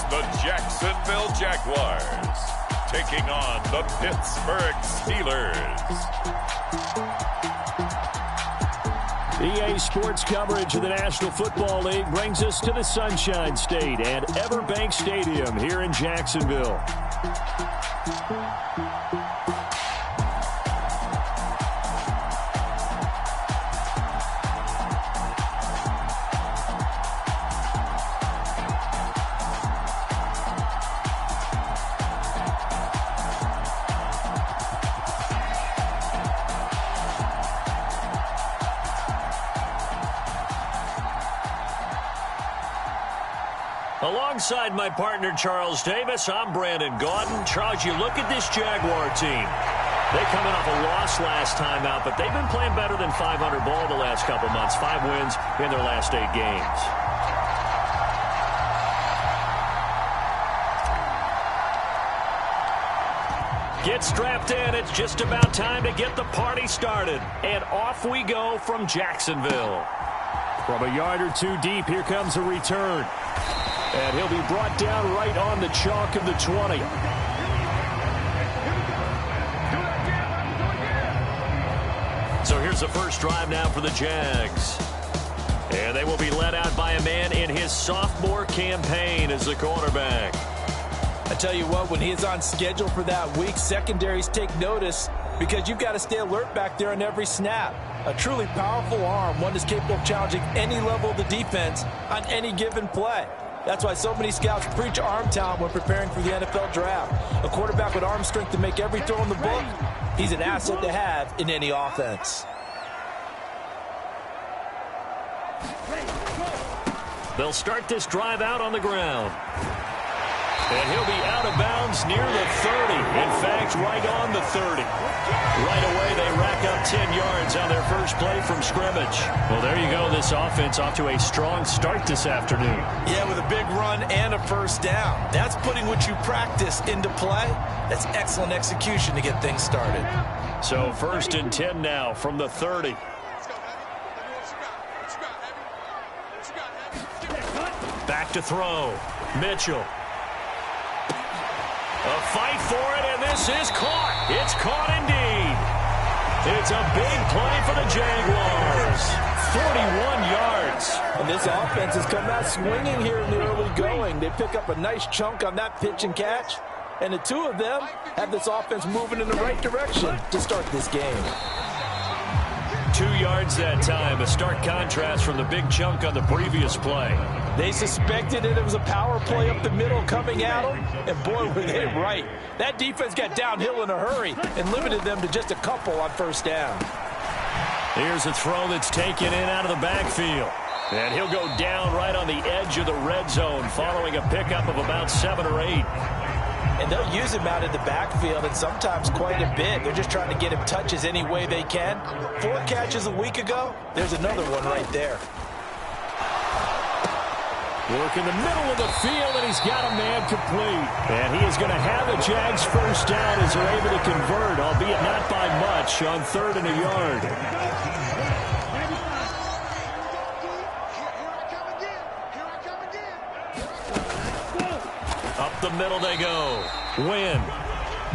the Jacksonville Jaguars taking on the Pittsburgh Steelers. EA Sports coverage of the National Football League brings us to the Sunshine State at Everbank Stadium here in Jacksonville. Alongside my partner, Charles Davis, I'm Brandon Gaudin. Charles, you look at this Jaguar team. They coming off a loss last time out, but they've been playing better than 500 ball the last couple months. 5 wins in their last 8 games. Get strapped in. It's just about time to get the party started. And off we go from Jacksonville. From a yard or two deep, here comes a return. And he'll be brought down right on the chalk of the 20. So here's the first drive now for the Jags. And they will be led out by a man in his sophomore campaign as the quarterback. I tell you what, when he is on schedule for that week, secondaries take notice because you've got to stay alert back there on every snap. A truly powerful arm, one that's capable of challenging any level of the defense on any given play. That's why so many scouts preach arm talent when preparing for the NFL draft. A quarterback with arm strength to make every throw in the book, he's an asset to have in any offense. They'll start this drive out on the ground. And he'll be out of bounds near the 30. In fact, right on the 30. Right away, they rack up 10 yards on their first play from scrimmage. Well, there you go. This offense off to a strong start this afternoon. Yeah, with a big run and a first down. That's putting what you practice into play. That's excellent execution to get things started. So 1st and 10 now from the 30. Back to throw. Mitchell. A fight for it, and this is caught. It's caught indeed. It's a big play for the Jaguars. 41 yards. And this offense has come out swinging here in the early going. They pick up a nice chunk on that pitch and catch. And the two of them have this offense moving in the right direction to start this game. 2 yards that time. A stark contrast from the big chunk on the previous play. They suspected that it was a power play up the middle coming at them, and boy, were they right. That defense got downhill in a hurry and limited them to just a couple on first down. Here's a throw that's taken in out of the backfield. And he'll go down right on the edge of the red zone following a pickup of about 7 or 8. And they'll use him out in the backfield, and sometimes quite a bit. They're just trying to get him touches any way they can. 4 catches a week ago. There's another one right there. Work in the middle of the field, and he's got a man complete. And he is going to have the Jags first down as they're able to convert, albeit not by much, on 3rd and a yard. Up the middle they go. Win.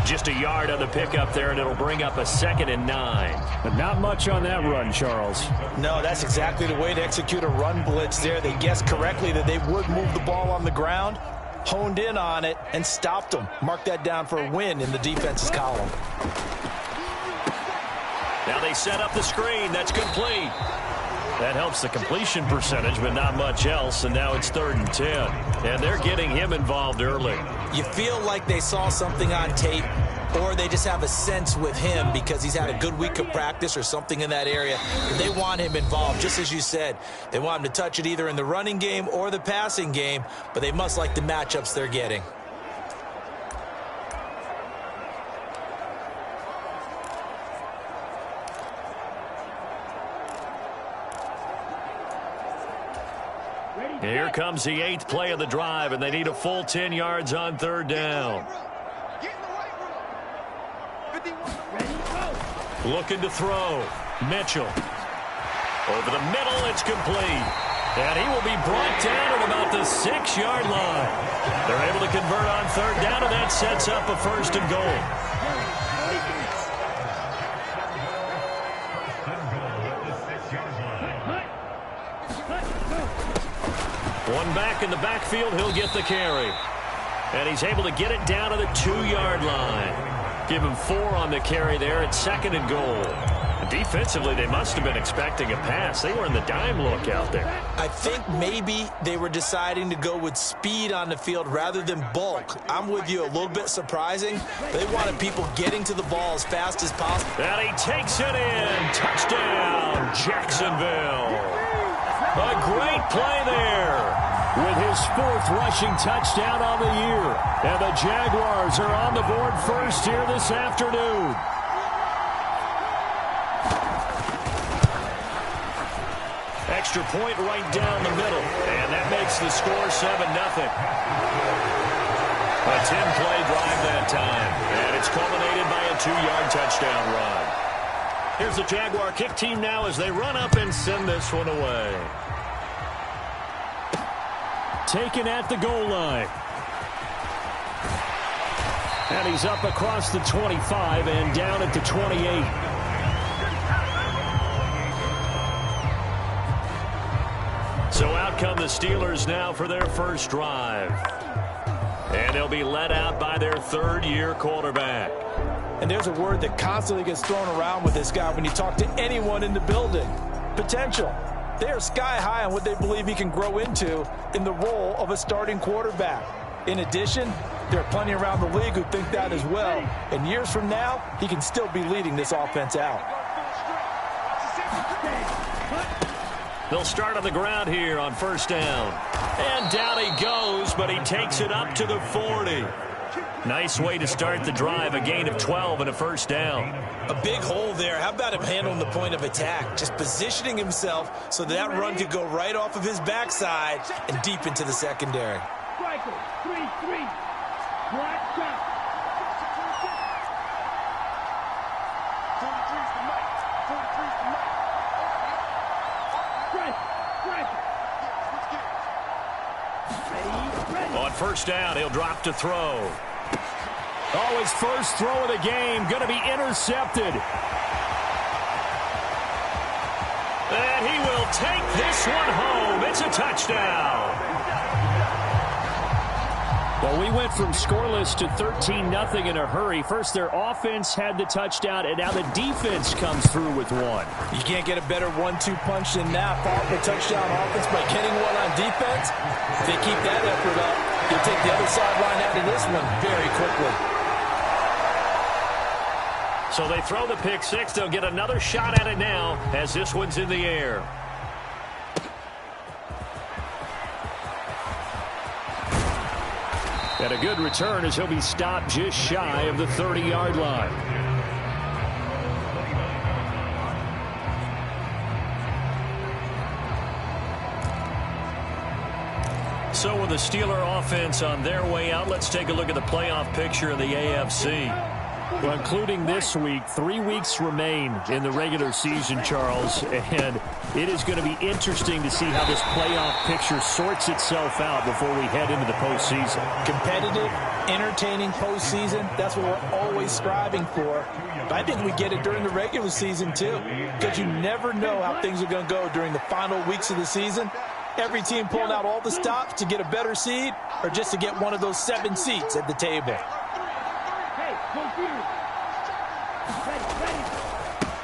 Just a yard on the pickup there, and it'll bring up a 2nd and 9. But not much on that run, Charles. No, that's exactly the way to execute a run blitz there. They guessed correctly that they would move the ball on the ground, honed in on it, and stopped them. Mark that down for a win in the defense's column. Now they set up the screen. That's complete. That helps the completion percentage, but not much else, and now it's 3rd and 10. And they're getting him involved early. You feel like they saw something on tape, or they just have a sense with him because he's had a good week of practice or something in that area. They want him involved, just as you said. They want him to touch it either in the running game or the passing game, but they must like the matchups they're getting. Here comes the 8th play of the drive, and they need a full 10 yards on 3rd down. Looking to throw. Mitchell. Over the middle, it's complete. And he will be brought down at about the 6-yard line. They're able to convert on third down, and that sets up a 1st and goal. One back in the backfield, he'll get the carry. And he's able to get it down to the 2-yard line. Give him 4 on the carry there at 2nd and goal. Defensively, they must have been expecting a pass. They were in the dime look out there. I think maybe they were deciding to go with speed on the field rather than bulk. I'm with you, a little bit surprising. They wanted people getting to the ball as fast as possible. And he takes it in. Touchdown, Jacksonville. A great play there with his 4th rushing touchdown on the year. And the Jaguars are on the board first here this afternoon. Extra point right down the middle, and that makes the score 7-0. A 10-play drive that time, and it's culminated by a 2-yard touchdown run. Here's the Jaguar kick team now as they run up and send this one away. Taken at the goal line. And he's up across the 25 and down at the 28. So out come the Steelers now for their first drive. And they'll be led out by their 3rd-year quarterback. And there's a word that constantly gets thrown around with this guy when you talk to anyone in the building. Potential. They are sky high on what they believe he can grow into in the role of a starting quarterback. In addition, there are plenty around the league who think that as well. And years from now, he can still be leading this offense out. They'll start on the ground here on 1st down. And down he goes, but he takes it up to the 40. Nice way to start the drive, a gain of 12 and a 1st down. A big hole there. How about him handling the point of attack? Just positioning himself so that run could go right off of his backside and deep into the secondary. 3-3. Black shot. On 1st down, he'll drop to throw. Oh, his first throw of the game going to be intercepted. And he will take this one home. It's a touchdown. Well, we went from scoreless to 13-0 in a hurry. First, their offense had the touchdown, and now the defense comes through with one. You can't get a better 1-2 punch than that. Follow the touchdown offense by getting one on defense. If they keep that effort up, they'll take the other sideline out of this one very quickly. So they throw the pick 6. They'll get another shot at it now as this one's in the air. And a good return as he'll be stopped just shy of the 30-yard line. So with the Steeler offense on their way out, let's take a look at the playoff picture of the AFC. Well, including this week, 3 weeks remain in the regular season, Charles, and it is going to be interesting to see how this playoff picture sorts itself out before we head into the postseason. Competitive, entertaining postseason, that's what we're always striving for. But I think we get it during the regular season, too, because you never know how things are going to go during the final weeks of the season. Every team pulling out all the stops to get a better seed or just to get one of those 7 seats at the table.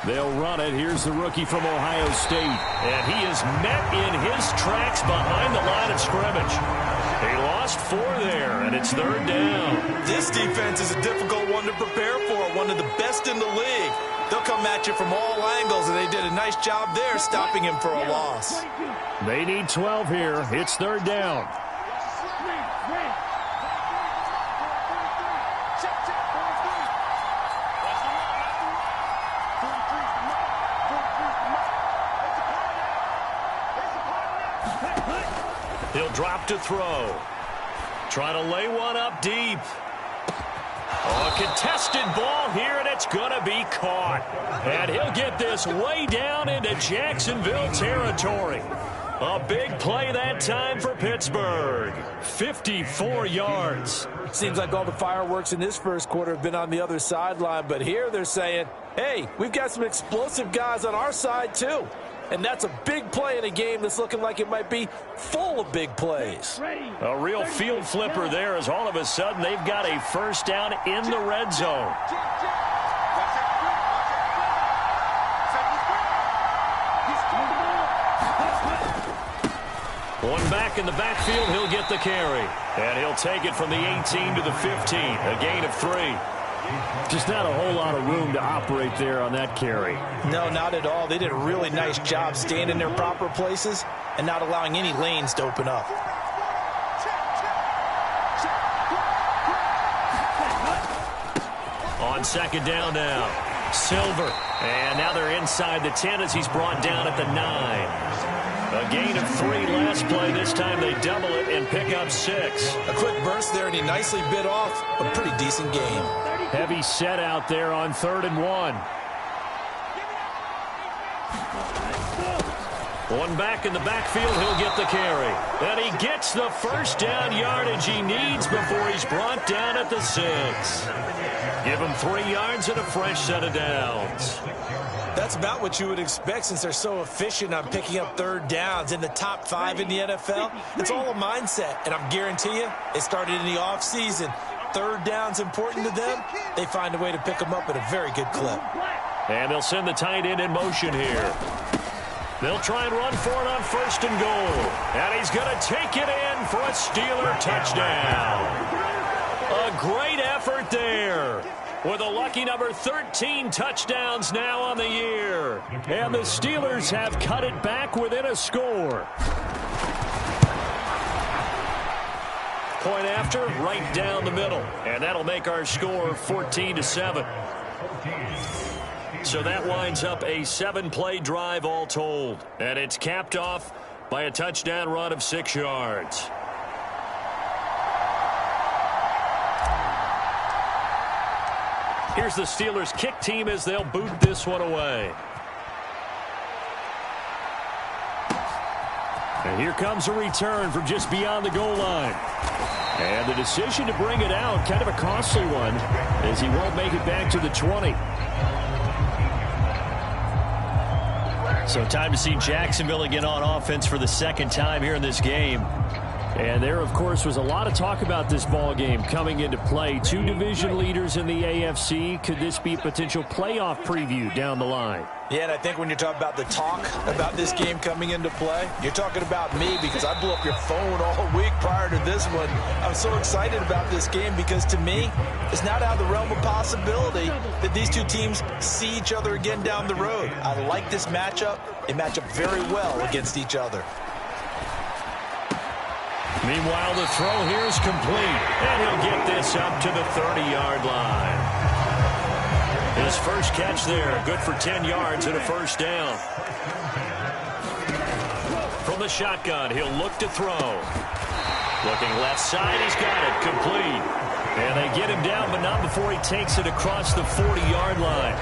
They'll run it. Here's the rookie from Ohio State. And he is met in his tracks behind the line of scrimmage. He lost 4 there, and it's 3rd down. This defense is a difficult one to prepare for, one of the best in the league. They'll come at you from all angles, and they did a nice job there stopping him for a loss. They need 12 here. It's 3rd down. He'll drop to throw. Try to lay one up deep. Oh, a contested ball here, and it's going to be caught. And he'll get this way down into Jacksonville territory. A big play that time for Pittsburgh. 54 yards. Seems like all the fireworks in this first quarter have been on the other sideline, but here they're saying, hey, we've got some explosive guys on our side too. And that's a big play in a game that's looking like it might be full of big plays. A real field flipper there as all of a sudden they've got a first down in the red zone. One back in the backfield, he'll get the carry. And he'll take it from the 18 to the 15, a gain of 3. Just not a whole lot of room to operate there on that carry. No, not at all. They did a really nice job staying in their proper places and not allowing any lanes to open up. On second down now, Silver. And now they're inside the 10 as he's brought down at the 9. A gain of 3 last play. This time they double it and pick up 6. A quick burst there, and he nicely bit off a pretty decent game. Heavy set out there on 3rd and 1. One back in the backfield, he'll get the carry. And he gets the first down yardage he needs before he's brought down at the 6. Give him 3 yards and a fresh set of downs. That's about what you would expect since they're so efficient on picking up 3rd downs in the top 5 in the NFL. It's all a mindset, and I'm guarantee you it started in the offseason. 3rd down's important to them. They find a way to pick them up at a very good clip. And they'll send the tight end in motion here. They'll try and run for it on 1st and goal. And he's going to take it in for a Steeler touchdown. A great effort there. With a lucky number 13 touchdowns now on the year. And the Steelers have cut it back within a score. Point after, right down the middle. And that'll make our score 14-7. So that winds up a 7-play drive all told. And it's capped off by a touchdown run of 6 yards. Here's the Steelers kick team as they'll boot this one away. And here comes a return from just beyond the goal line. And the decision to bring it out, kind of a costly one, as he won't make it back to the 20. So time to see Jacksonville again on offense for the 2nd time here in this game. And there, of course, was a lot of talk about this ball game coming into play. 2 division leaders in the AFC. Could this be a potential playoff preview down the line? Yeah, and I think when you're talking about the talk about this game coming into play, you're talking about me because I blew up your phone all week prior to this one. I'm so excited about this game because to me, it's not out of the realm of possibility that these 2 teams see each other again down the road. I like this matchup. They match up very well against each other. Meanwhile, the throw here is complete, and he'll get this up to the 30-yard line. His first catch there, good for 10 yards and a first down. From the shotgun, he'll look to throw. Looking left side, he's got it, complete. And they get him down, but not before he takes it across the 40-yard line.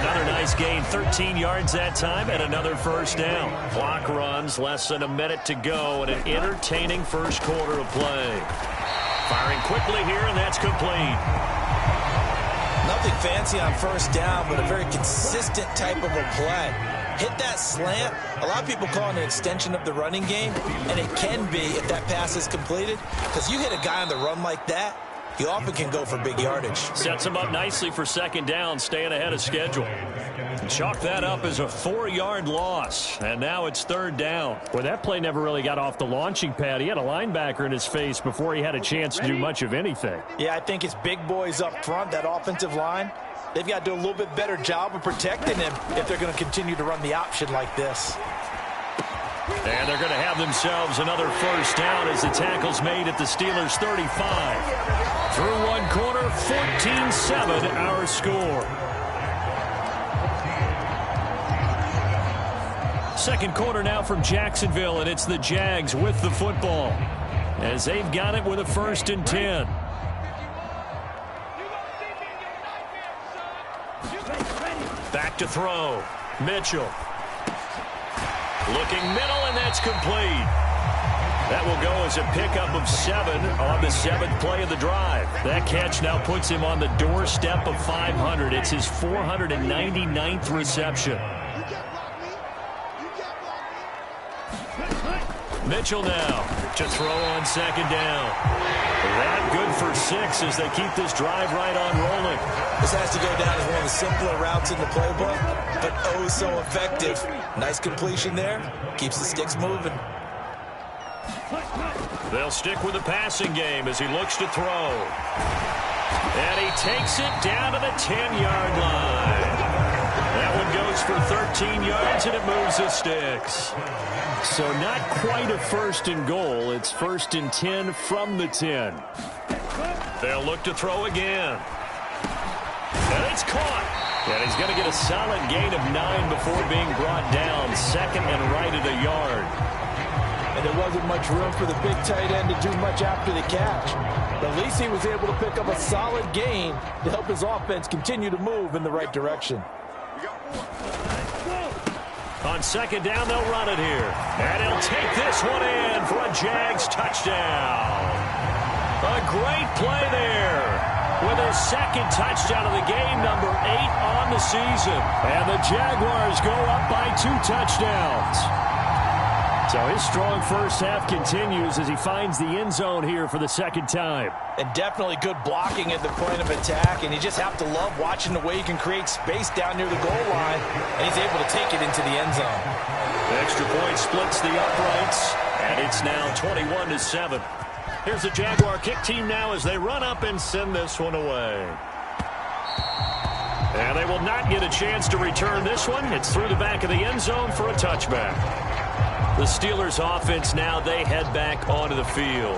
Another nice gain, 13 yards that time, and another first down. Clock runs, less than a minute to go, and an entertaining first quarter of play. Firing quickly here, and that's complete. Nothing fancy on first down, but a very consistent type of a play. Hit that slant. A lot of people call it an extension of the running game, and it can be if that pass is completed, because you hit a guy on the run like that, he often can go for big yardage. Sets him up nicely for 2nd down, staying ahead of schedule. Chalk that up as a 4-yard loss, and now it's 3rd down. Well, that play never really got off the launching pad. He had a linebacker in his face before he had a chance to do much of anything. Yeah, I think it's big boys up front, that offensive line. They've got to do a little bit better job of protecting him if they're going to continue to run the option like this. And they're going to have themselves another first down as the tackle's made at the Steelers' 35. Through one quarter, 14-7 our score. Second quarter now from Jacksonville, and it's the Jags with the football as they've got it with a 1st and 10. Back to throw. Mitchell. Looking middle, and that's complete. That will go as a pickup of 7 on the 7th play of the drive. That catch now puts him on the doorstep of 500. It's his 499th reception. Mitchell now to throw on 2nd down. That good for 6 as they keep this drive right on rolling. This has to go down as one of the simpler routes in the playbook, but oh so effective. Nice completion there. Keeps the sticks moving. They'll stick with the passing game as he looks to throw. And he takes it down to the 10-yard line. That one goes for 13 yards, and it moves the sticks. So not quite a 1st and goal. It's 1st and 10 from the 10. They'll look to throw again. And it's caught. And he's going to get a solid gain of 9 before being brought down. 2nd and right at a yard. And there wasn't much room for the big tight end to do much after the catch. But at least he was able to pick up a solid gain to help his offense continue to move in the right direction. On 2nd down, they'll run it here. And he'll take this one in for a Jags touchdown. A great play there with his 2nd touchdown of the game, number 8 on the season. And the Jaguars go up by 2 touchdowns. So his strong first half continues as he finds the end zone here for the 2nd time. And definitely good blocking at the point of attack, and you just have to love watching the way he can create space down near the goal line, and he's able to take it into the end zone. The extra point splits the uprights, and it's now 21-7. Here's the Jaguar kick team now as they run up and send this one away. And they will not get a chance to return this one. It's through the back of the end zone for a touchback. The Steelers offense now, they head back onto the field.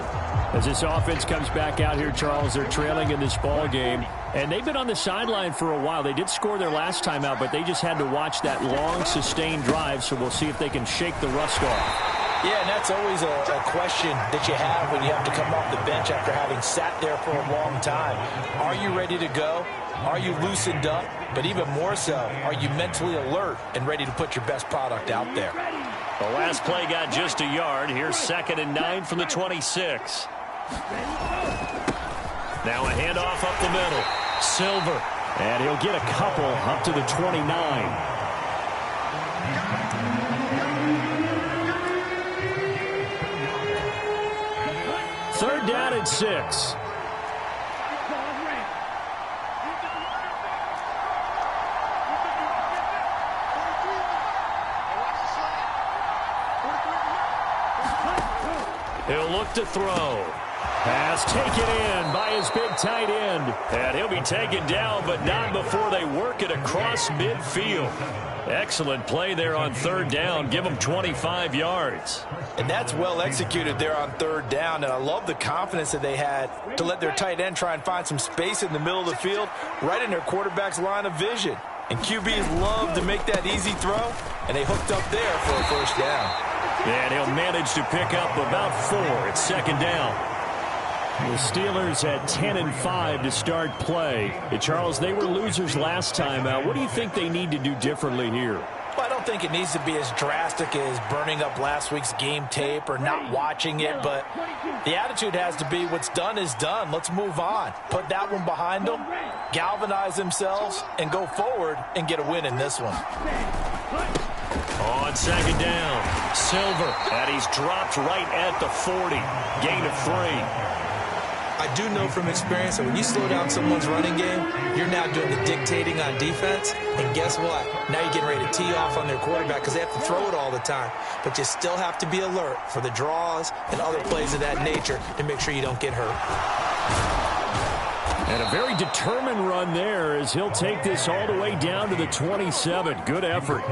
As this offense comes back out here, Charles, they're trailing in this ball game. And they've been on the sideline for a while. They did score their last time out, but they just had to watch that long, sustained drive. So we'll see if they can shake the rust off. Yeah, and that's always a question that you have when you have to come off the bench after having sat there for a long time. Are you ready to go? Are you loosened up? But even more so, are you mentally alert and ready to put your best product out there? The last play got just a yard. Here's 2nd and 9 from the 26. Now a handoff up the middle. Silver. And he'll get a couple up to the 29. Third down and 6. He'll look to throw. Pass taken in by his big tight end. And he'll be taken down, but not before they work it across midfield. Excellent play there on 3rd down. Give them 25 yards. And that's well executed there on 3rd down. And I love the confidence that they had to let their tight end try and find some space in the middle of the field, right in their quarterback's line of vision. And QBs love to make that easy throw, and they hooked up there for a 1st down. And he'll manage to pick up about 4 at 2nd down. The Steelers at 10 and 5 to start play. And Charles, they were losers last time out. What do you think they need to do differently here? Well, I don't think it needs to be as drastic as burning up last week's game tape or not watching it, but the attitude has to be what's done is done. Let's move on. Put that one behind them, galvanize themselves, and go forward and get a win in this one. On 2nd down, Silver, and he's dropped right at the 40. Gain of 3. I do know from experience that when you slow down someone's running game, you're now doing the dictating on defense. And guess what? Now you're getting ready to tee off on their quarterback because they have to throw it all the time. But you still have to be alert for the draws and other plays of that nature to make sure you don't get hurt. And a very determined run there as he'll take this all the way down to the 27. Good effort.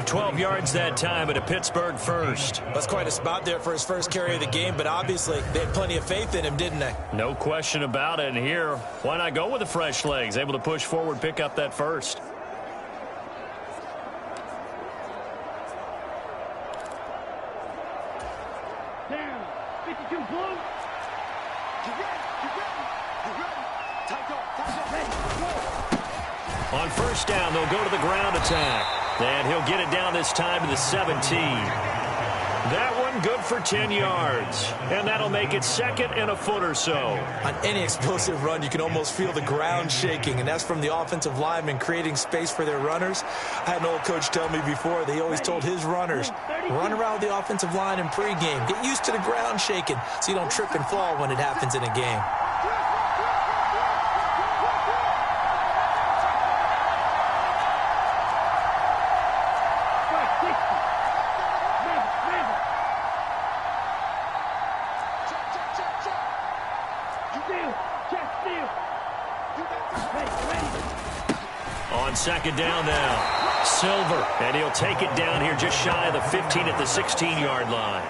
12 yards that time at a Pittsburgh first. That's quite a spot there for his first carry of the game, but obviously they had plenty of faith in him, didn't they? No question about it. And here, why not go with the fresh legs? Able to push forward, pick up that first. Down. 52 blue. On 1st down, they'll go to the ground attack. And he'll get it down this time to the 17. That one good for 10 yards. And that'll make it 2nd and a foot or so. On any explosive run, you can almost feel the ground shaking, and that's from the offensive linemen creating space for their runners. I had an old coach tell me before, they always told his runners, run around the offensive line in pregame. Get used to the ground shaking so you don't trip and fall when it happens in a game. On 2nd down now, Silver, and he'll take it down here just shy of the 15 at the 16-yard line.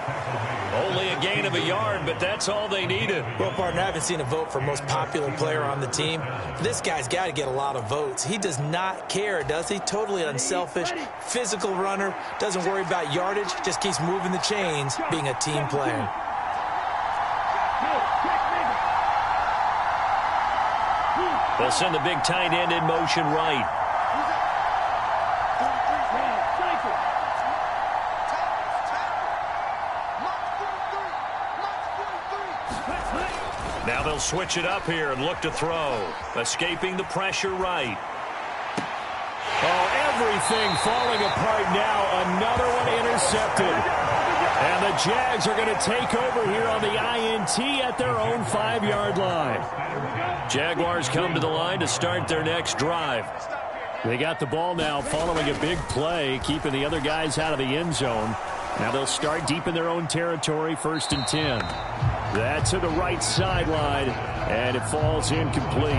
Only a gain of a yard, but that's all they needed. Well, partner, I haven't seen a vote for most popular player on the team. This guy's got to get a lot of votes. He does not care, does he? Totally unselfish, physical runner, doesn't worry about yardage, just keeps moving the chains, being a team player. They'll send the big tight end in motion right. Now they'll switch it up here and look to throw. Escaping the pressure right. Oh, everything falling apart now. Another one intercepted. And the Jags are going to take over here on the INT at their own 5-yard line. Jaguars come to the line to start their next drive. They got the ball now following a big play, keeping the other guys out of the end zone. Now they'll start deep in their own territory, 1st and 10. That to the right sideline, and it falls incomplete.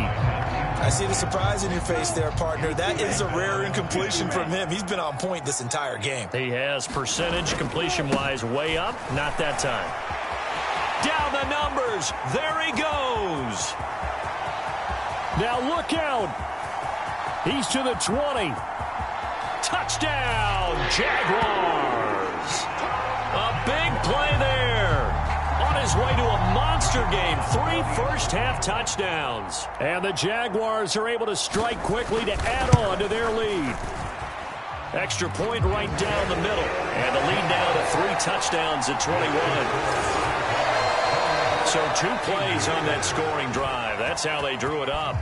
I see the surprise in your face there, partner. That is a rare incompletion from him. He's been on point this entire game. He has, percentage completion-wise way up. Not that time. Down the numbers. There he goes. Now look out. He's to the 20. Touchdown, Jaguars. A big play there. On his way to a monster game. 3 first-half touchdowns. And the Jaguars are able to strike quickly to add on to their lead. Extra point right down the middle. And the lead now to 3 touchdowns at 21. So 2 plays on that scoring drive. That's how they drew it up.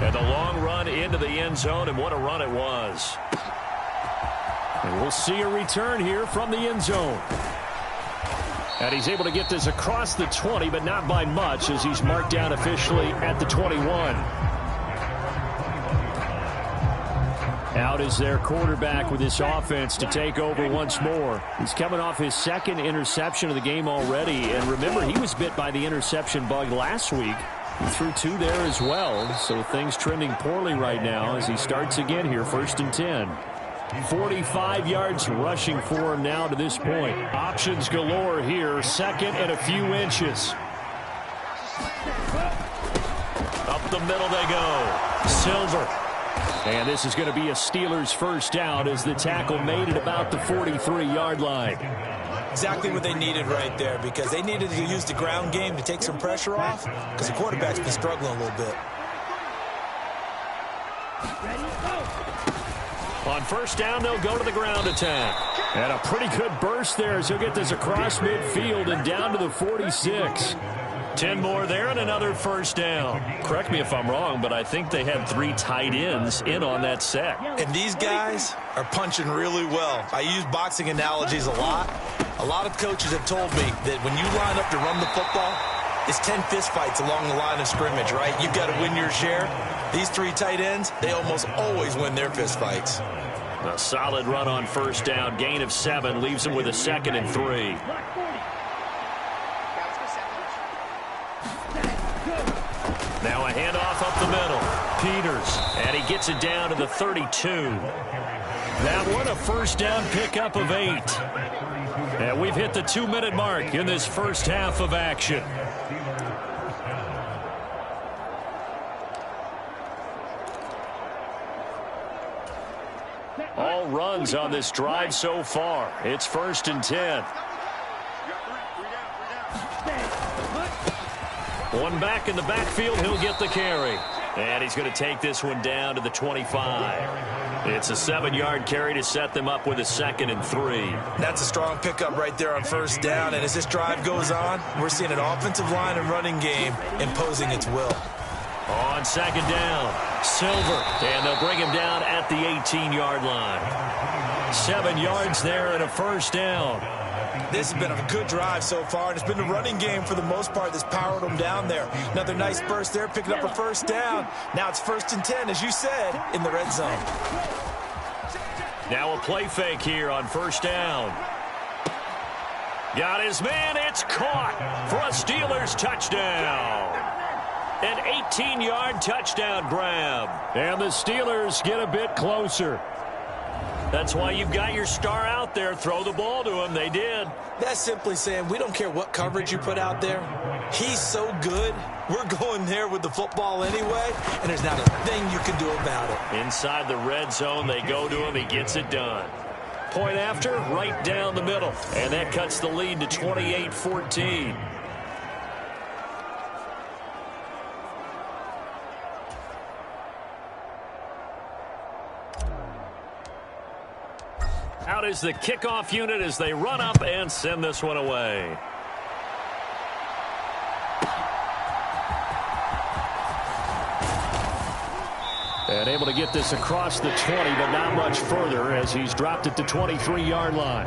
And the long run into the end zone, and what a run it was. And we'll see a return here from the end zone. And he's able to get this across the 20, but not by much, as he's marked down officially at the 21. Out is their quarterback with this offense to take over once more. He's coming off his 2nd interception of the game already. And remember, he was bit by the interception bug last week. He threw 2 there as well. So things trending poorly right now as he starts again here, 1st and 10. 45 yards rushing for him now to this point. Options galore here. 2nd and a few inches. Up the middle they go. Silver. And this is going to be a Steelers first down as the tackle made at about the 43-yard line. Exactly what they needed right there, because they needed to use the ground game to take some pressure off, because the quarterback's been struggling a little bit. On 1st down, they'll go to the ground attack. And a pretty good burst there as he'll get this across midfield and down to the 46. 10 more there and another 1st down. Correct me if I'm wrong, but I think they had 3 tight ends in on that set. And these guys are punching really well. I use boxing analogies a lot. A lot of coaches have told me that when you line up to run the football, it's 10 fistfights along the line of scrimmage, right? You've got to win your share. These 3 tight ends, they almost always win their fistfights. A solid run on 1st down. Gain of 7 leaves him with a 2nd and 3. Now a handoff up the middle. Peters, and he gets it down to the 32. That one a 1st down pickup of 8. And we've hit the 2-minute mark in this first half of action. All runs on this drive so far. It's 1st and 10. One back in the backfield. He'll get the carry. And he's going to take this one down to the 25. It's a 7-yard carry to set them up with a 2nd and 3. That's a strong pickup right there on first down. And as this drive goes on, we're seeing an offensive line and running game imposing its will. On 2nd down, Silver. And they'll bring him down at the 18-yard line. 7 yards there and a first down. This has been a good drive so far, and it's been the running game for the most part that's powered them down there. Another nice burst there, picking up a first down. Now it's 1st and 10, as you said, in the red zone. Now a play fake here on first down. Got his man. It's caught for a Steelers touchdown. An 18-yard touchdown grab. And the Steelers get a bit closer. That's why you've got your star out there. Throw the ball to him. They did. That's simply saying we don't care what coverage you put out there. He's so good. We're going there with the football anyway, and there's not a thing you can do about it. Inside the red zone, they go to him. He gets it done. Point after, right down the middle. And that cuts the lead to 28-14. Out is the kickoff unit as they run up and send this one away. And able to get this across the 20, but not much further as he's dropped it to 23-yard line.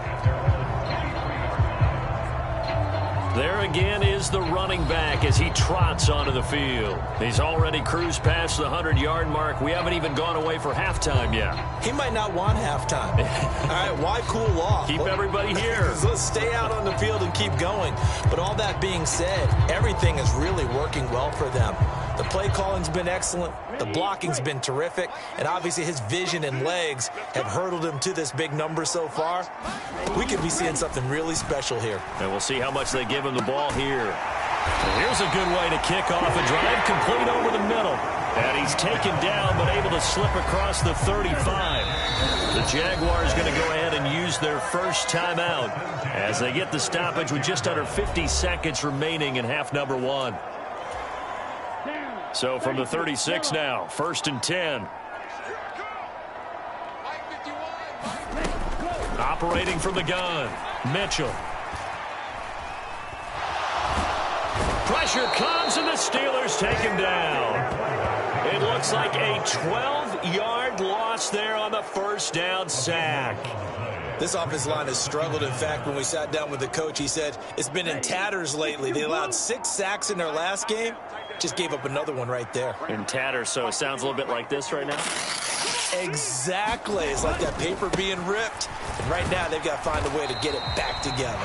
There again is the running back as he trots onto the field. He's already cruised past the 100-yard mark. We haven't even gone away for halftime yet. He might not want halftime. All right, why cool off? Keep everybody here. Let's stay out on the field and keep going. But all that being said, everything is really working well for them. The play calling's been excellent. The blocking's been terrific. And obviously his vision and legs have hurdled him to this big number so far. We could be seeing something really special here. And we'll see how much they give him the ball here. And here's a good way to kick off a drive, complete over the middle. And he's taken down but able to slip across the 35. The Jaguars going to go ahead and use their first timeout as they get the stoppage with just under 50 seconds remaining in half number 1. So from the 36 now, 1st and 10. Operating from the gun, Mitchell. Pressure comes and the Steelers take him down. It looks like a 12-yard loss there on the first down sack. This offensive line has struggled. In fact, when we sat down with the coach, he said it's been in tatters lately. They allowed 6 sacks in their last game. Just gave up another one right there. In tatters, so it sounds a little bit like this right now? Exactly. It's like that paper being ripped. And right now, they've got to find a way to get it back together.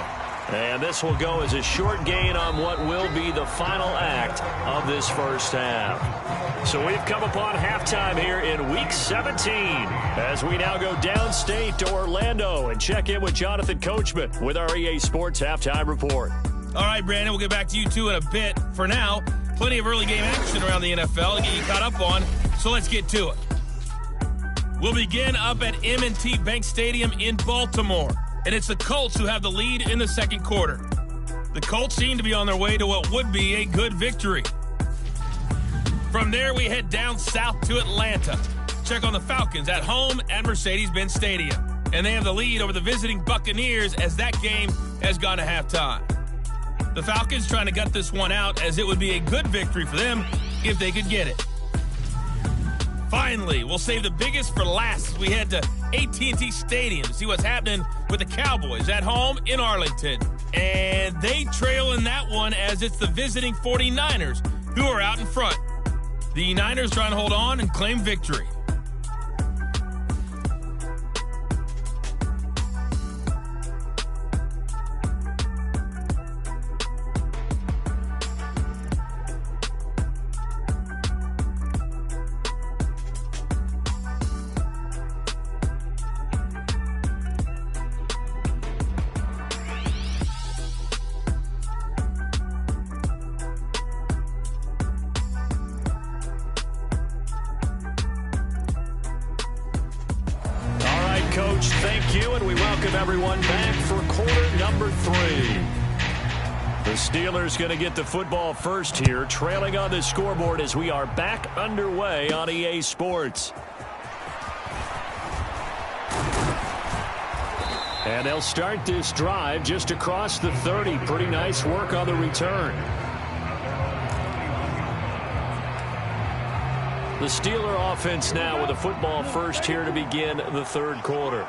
And this will go as a short gain on what will be the final act of this first half. So we've come upon halftime here in Week 17 as we now go downstate to Orlando and check in with Jonathan Coachman with our EA Sports Halftime Report. All right, Brandon, we'll get back to you two in a bit. For now, plenty of early game action around the NFL to get you caught up on, so let's get to it. We'll begin up at M&T Bank Stadium in Baltimore, and it's the Colts who have the lead in the second quarter. The Colts seem to be on their way to what would be a good victory. From there, we head down south to Atlanta. Check on the Falcons at home at Mercedes-Benz Stadium, and they have the lead over the visiting Buccaneers as that game has gone to halftime. The Falcons trying to gut this one out as it would be a good victory for them if they could get it. Finally, we'll save the biggest for last as we head to AT&T Stadium to see what's happening with the Cowboys at home in Arlington. And they trail in that one as it's the visiting 49ers who are out in front. The Niners trying to hold on and claim victory. Coach, thank you, and we welcome everyone back for quarter number 3. The Steelers going to get the football first here, trailing on the scoreboard as we are back underway on EA Sports. And they'll start this drive just across the 30. Pretty nice work on the return. The Steeler offense now with a football first here to begin the third quarter.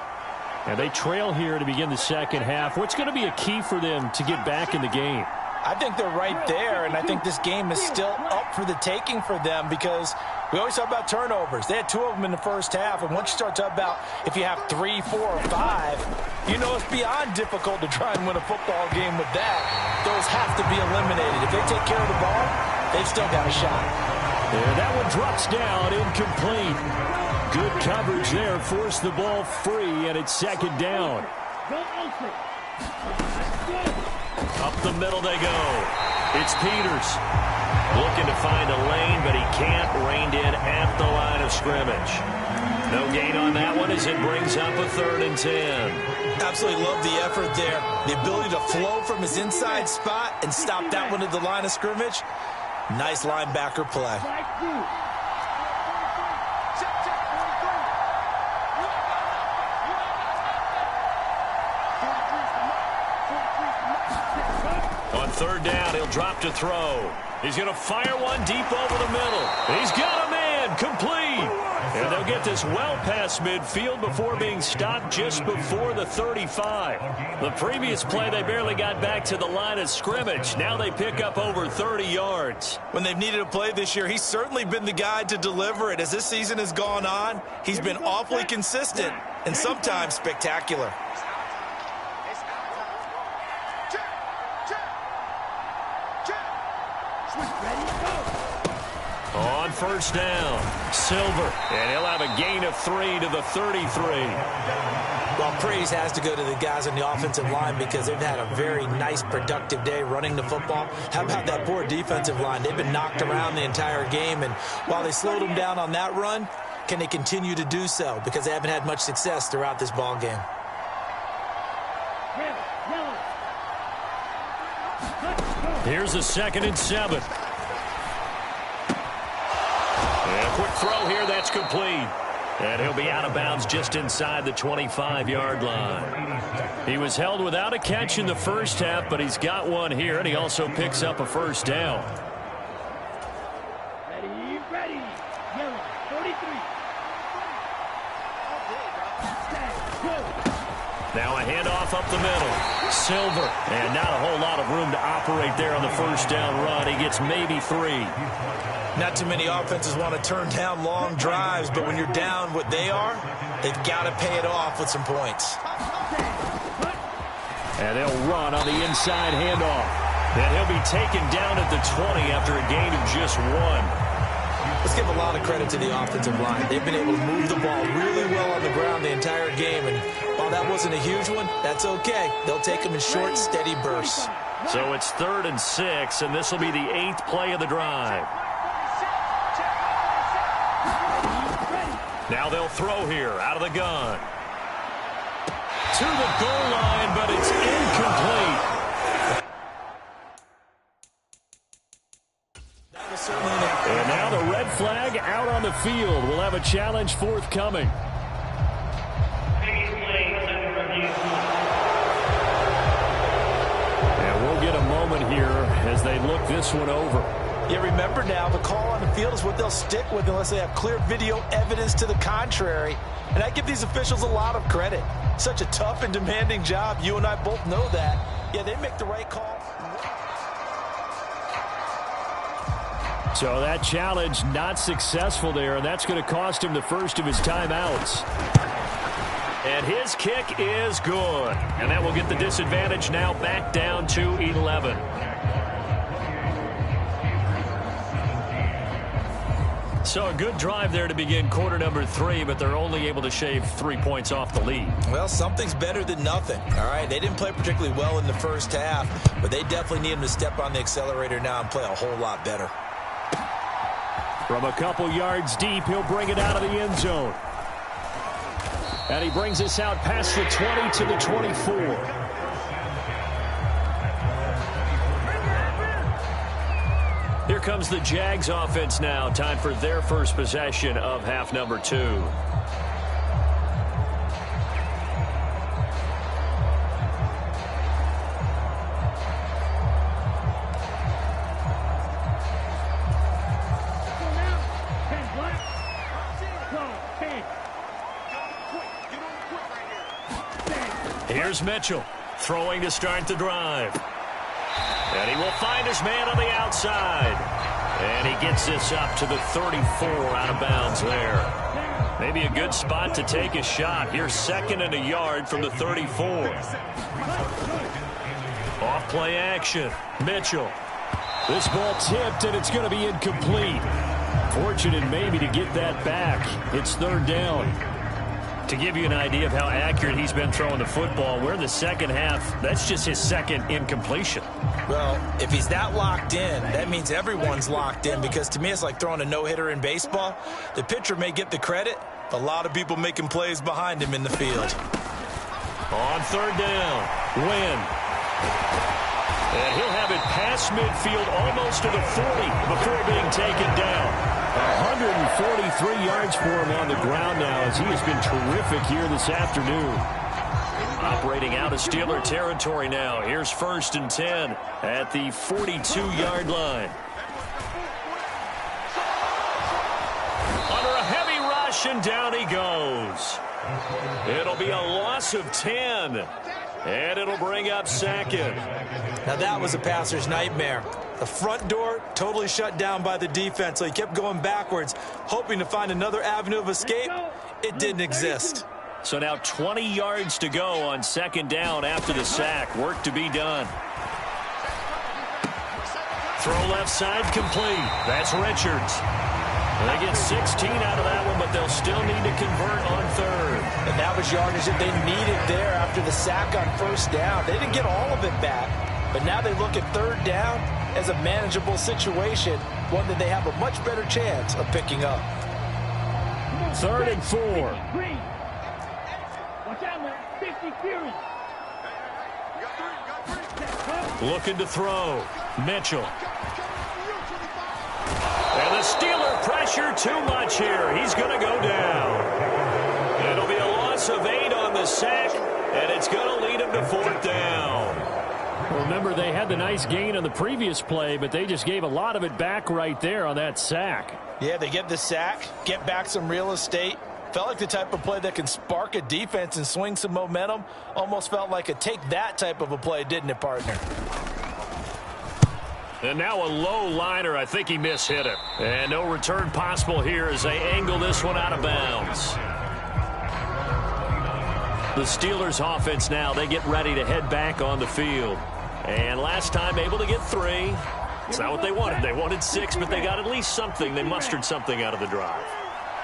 And they trail here to begin the second half. What's going to be a key for them to get back in the game? I think they're right there, and I think this game is still up for the taking for them because we always talk about turnovers. They had 2 of them in the first half, and once you start talking about if you have 3, 4, or 5, you know it's beyond difficult to try and win a football game with that. Those have to be eliminated. If they take care of the ball, they've still got a shot. And that one drops down, incomplete. Good coverage there, forced the ball free, and it's second down. Up the middle they go. It's Peters. Looking to find a lane, but he can't. Reined in at the line of scrimmage. No gain on that one as it brings up a 3rd and 10. Absolutely love the effort there. The ability to flow from his inside spot and stop that one at the line of scrimmage. Nice linebacker play. On 3rd down, he'll drop to throw. He's going to fire one deep over the middle. He's got a man, complete. And they'll get this well past midfield before being stopped just before the 35. The previous play, they barely got back to the line of scrimmage. Now they pick up over 30 yards. When they've needed a play this year, he's certainly been the guy to deliver it. As this season has gone on, he's been awfully consistent and sometimes spectacular. On 1st down, Silver, and he'll have a gain of 3 to the 33. Well, praise has to go to the guys on the offensive line because they've had a very nice, productive day running the football. How about that poor defensive line? They've been knocked around the entire game, and while they slowed them down on that run, can they continue to do so? Because they haven't had much success throughout this ball game. Here's a 2nd and 7. And a quick throw here, that's complete. And he'll be out of bounds just inside the 25-yard line. He was held without a catch in the first half, but he's got one here, and he also picks up a 1st down. Ready. Yellow, 43. Now a handoff up the middle. Silver, and not a whole lot of room to operate there on the 1st down run. He gets maybe 3. Not too many offenses want to turn down long drives, but when you're down what they are, they've got to pay it off with some points. And they'll run on the inside handoff. And he'll be taken down at the 20 after a gain of just 1. Let's give a lot of credit to the offensive line. They've been able to move the ball really well on the ground the entire game, and while that wasn't a huge one, that's okay. They'll take them in short, steady bursts. So it's 3rd and 6, and this will be the 8th play of the drive. Now they'll throw here out of the gun. To the goal line, but it's incomplete. And now the red flag out on the field. We'll have a challenge forthcoming. And we'll get a moment here as they look this one over. Yeah, remember now, the call on the field is what they'll stick with unless they have clear video evidence to the contrary. And I give these officials a lot of credit. Such a tough and demanding job. You and I both know that. Yeah, they make the right call. So that challenge not successful there, and that's going to cost him the first of his timeouts. And his kick is good. And that will get the disadvantage now back down to 11. So a good drive there to begin quarter number 3, but they're only able to shave 3 points off the lead. Well, something's better than nothing, all right? They didn't play particularly well in the first half, but they definitely need him to step on the accelerator now and play a whole lot better. From a couple yards deep, he'll bring it out of the end zone. And he brings us out past the 20 to the 24. comes the Jags offense now. Time for their first possession of half number 2. Here's Mitchell throwing to start the drive. And he will find his man on the outside. And he gets this up to the 34 out of bounds there. Maybe a good spot to take a shot. Here's 2nd and a yard from the 34. Off play action. Mitchell. This ball tipped, and it's going to be incomplete. Fortunate maybe to get that back. It's 3rd down. To give you an idea of how accurate he's been throwing the football, we're in the second half. That's just his 2nd incompletion. Well, if he's that locked in, that means everyone's locked in, because to me it's like throwing a no-hitter in baseball. The pitcher may get the credit, but a lot of people making plays behind him in the field. On 3rd down, Wynn. And he'll have it past midfield almost to the 40 before being taken down. 143 yards for him on the ground now, as he has been terrific here this afternoon. Operating out of Steeler territory now. Here's 1st and 10 at the 42-yard line. Under a heavy rush, and down he goes. It'll be a loss of 10, and it'll bring up 2nd. Now that was a passer's nightmare. The front door totally shut down by the defense, so he kept going backwards, hoping to find another avenue of escape. It didn't exist. So now 20 yards to go on 2nd down after the sack. Work to be done. Throw left side complete. That's Richards. They get 16 out of that one, but they'll still need to convert on 3rd. And that was yardage that they needed there after the sack on 1st down. They didn't get all of it back, but now they look at 3rd down as a manageable situation, one that they have a much better chance of picking up. 3rd and 4. Watch out, man. 50 Fury. Looking to throw. Mitchell. And the Steeler pressure too much here. He's going to go down. It'll be a loss of 8 on the sack, and it's going to lead him to 4th down. Remember, they had the nice gain on the previous play, but they just gave a lot of it back right there on that sack. Yeah, they get the sack, get back some real estate. Felt like the type of play that can spark a defense and swing some momentum. Almost felt like a take that type of a play, didn't it, partner? And now a low liner. I think he mishit it. And no return possible here as they angle this one out of bounds. The Steelers offense now, they get ready to head back on the field. And last time able to get 3. It's not what they wanted. They wanted 6, but they got at least something. They mustered something out of the drive.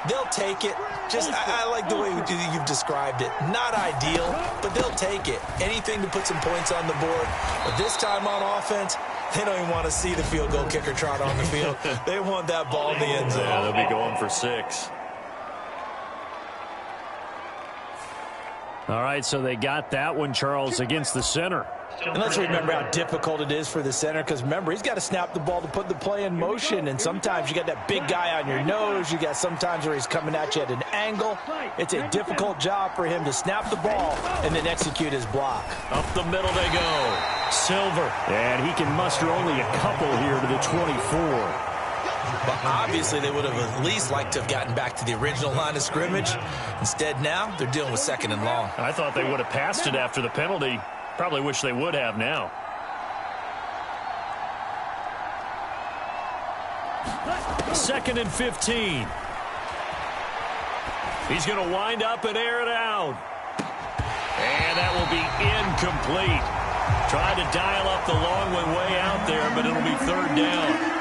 They'll take it. I like the way you've described it. Not ideal, but they'll take it. Anything to put some points on the board. But this time on offense, they don't even want to see the field goal kicker trot on the field. They want that ball in the end zone. Yeah, they'll be going for 6. All right, so they got that one, Charles, against the center. And let's remember how difficult it is for the center, because remember, he's got to snap the ball to put the play in motion, and sometimes you got that big guy on your nose. You got sometimes where he's coming at you at an angle. It's a difficult job for him to snap the ball and then execute his block. Up the middle they go. Silver. And he can muster only a couple here to the 24. But obviously they would have at least liked to have gotten back to the original line of scrimmage. Instead now, they're dealing with 2nd and long. I thought they would have passed it after the penalty. Probably wish they would have now. Second and 15. He's going to wind up and air it out. And that will be incomplete. Tried to dial up the long one way out there, but it'll be 3rd down.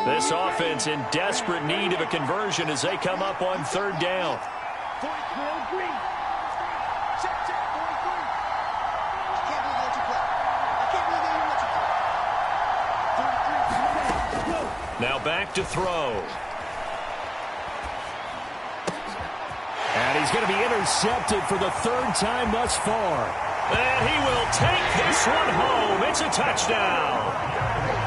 This offense in desperate need of a conversion as they come up on 3rd down. Now back to throw. And he's going to be intercepted for the third time thus far. And he will take this one home. It's a touchdown.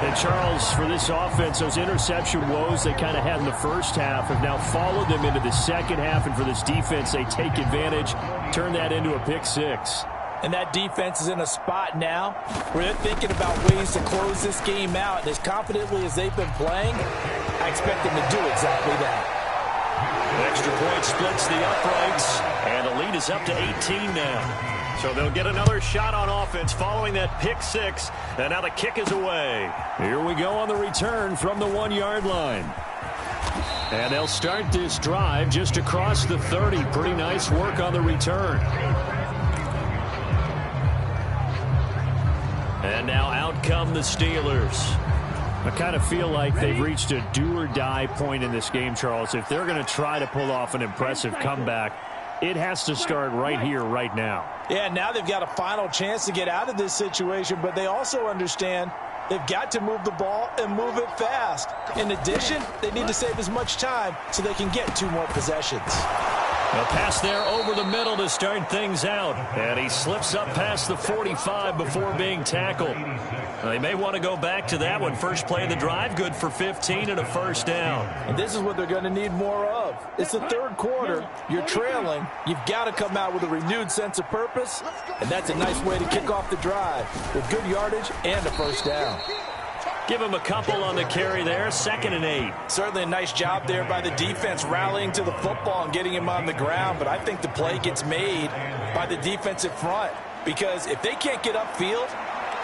And Charles, for this offense, those interception woes they kind of had in the first half have now followed them into the second half. And for this defense, they take advantage, turn that into a pick six. And that defense is in a spot now where they're thinking about ways to close this game out. And as confidently as they've been playing, I expect them to do exactly that. Extra point splits the uprights, and the lead is up to 18 now. So they'll get another shot on offense following that pick six, and now the kick is away. Here we go on the return from the 1-yard line. And they'll start this drive just across the 30. Pretty nice work on the return. And now out come the Steelers. I kind of feel like they've reached a do-or-die point in this game, Charles. If they're going to try to pull off an impressive comeback, it has to start right here, right now. Yeah, now they've got a final chance to get out of this situation, but they also understand they've got to move the ball and move it fast. In addition, they need to save as much time so they can get 2 more possessions. A pass there over the middle to start things out. And he slips up past the 45 before being tackled. They may want to go back to that one. First play of the drive, good for 15 and a first down. And this is what they're going to need more of. It's the third quarter. You're trailing. You've got to come out with a renewed sense of purpose. And that's a nice way to kick off the drive with good yardage and a first down. Give him a couple on the carry there, 2nd and 8. Certainly a nice job there by the defense rallying to the football and getting him on the ground, but I think the play gets made by the defensive front because if they can't get upfield,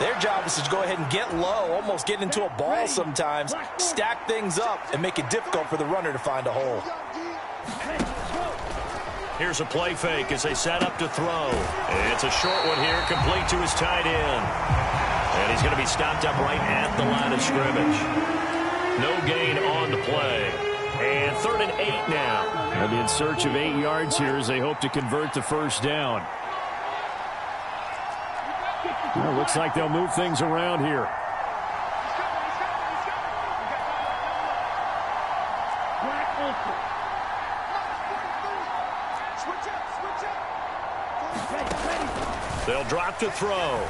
their job is to go ahead and get low, almost get into a ball sometimes, stack things up, and make it difficult for the runner to find a hole. Here's a play fake as they set up to throw. It's a short one here, complete to his tight end. And he's going to be stopped up right at the line of scrimmage. No gain on the play. And 3rd and 8 now. They'll be in search of 8 yards here as they hope to convert the first down. Well, looks like they'll move things around here. They'll drop to throw.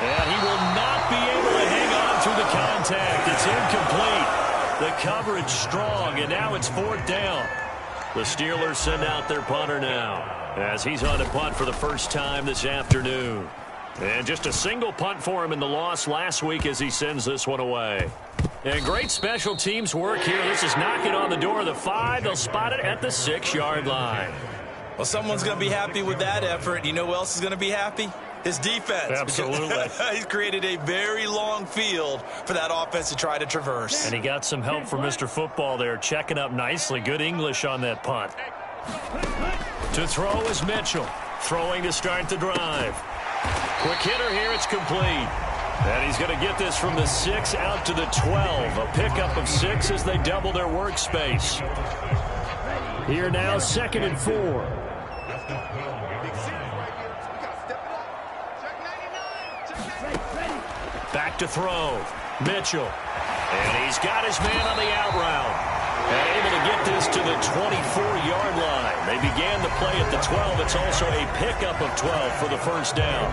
And he will not be able to hang on through the contact. It's incomplete. The coverage strong, and now it's 4th down. The Steelers send out their punter now as he's on to punt for the first time this afternoon. And just a single punt for him in the loss last week as he sends this one away. And great special teams work here. This is knocking on the door of the 5. They'll spot it at the 6-yard line. Well, someone's going to be happy with that effort. You know who else is going to be happy? His defense. Absolutely. He's created a very long field for that offense to try to traverse. And he got some help from Mr. Football there, checking up nicely. Good English on that punt. To throw is Mitchell. Throwing to start the drive. Quick hitter here. It's complete. And he's going to get this from the 6 out to the 12. A pickup of 6 as they double their workspace. Here now, 2nd and 4. Back to throw. Mitchell. And he's got his man on the out route. And able to get this to the 24-yard line. They began the play at the 12. It's also a pickup of 12 for the first down.